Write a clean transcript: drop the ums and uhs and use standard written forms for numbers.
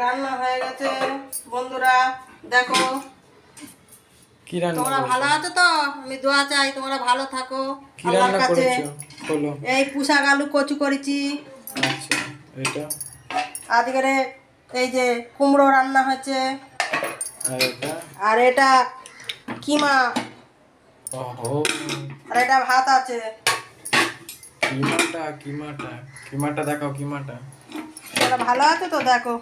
রান্না হয়ে গেছে বন্ধুরা, দেখো। কি রান্না তোমরা করেছো? ভালো আছো তো? আমি দোয়া চাই তোমরা ভালো থাকো কি আল্লাহর রান্না কাছে। করেছো? বলো। এই পুষাক আলু কচু করেছি। আচ্ছা, এটা আজকের এই যে কুমড়ো রান্না হয়েছে। আর এটা। আর এটা কিমা। ওহো, আর এটা ভাত আছে। কিমাটা কিমাটা কিমাটা দেখাও কিমাটা। তোমরা ভালো আছো তো? দেখো।